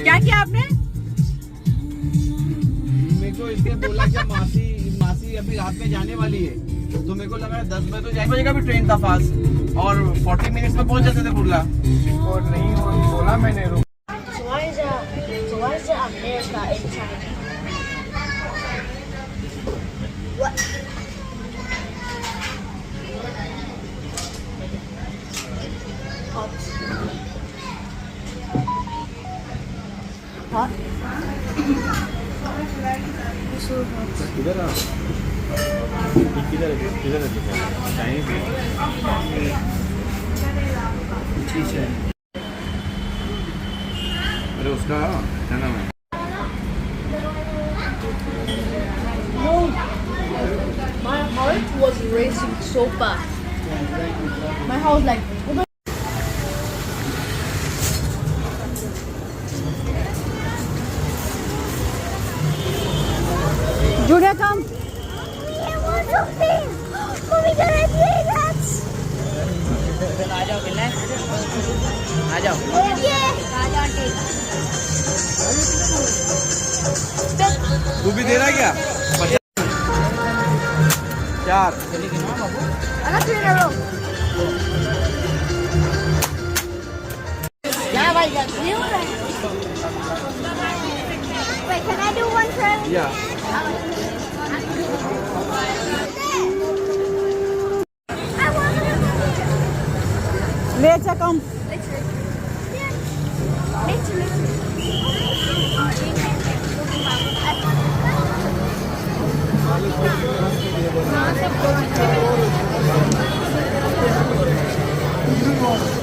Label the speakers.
Speaker 1: क्या किया आपने?
Speaker 2: मेरे को इसलिए बोला कि मासी अभी रात में जाने वाली है, तो मेरे को लगा 10 बजे तो 6 बजे का भी ट्रेन था फास्ट, और 40 मिनट्स में पहुंच जाते थे कुर्ला।
Speaker 3: और नहीं बोला मैंने रुक।
Speaker 4: So why is America in China? What? Hot. Hot? So hot.
Speaker 2: किधर है चाइनीज चीज है। अरे उसका क्या नाम है?
Speaker 4: No. My heart was racing so fast. My heart was like, oh my.
Speaker 1: Julia, come.
Speaker 4: I want something. Mommy, can I play that?
Speaker 1: आ जाओ मिलने, आ जाओ।
Speaker 2: तू भी दे रहा क्या? 4
Speaker 4: Yeah, भाई Wait, can I do one try?
Speaker 2: या
Speaker 4: I want to.
Speaker 1: ले अच्छा कम।
Speaker 4: Literally.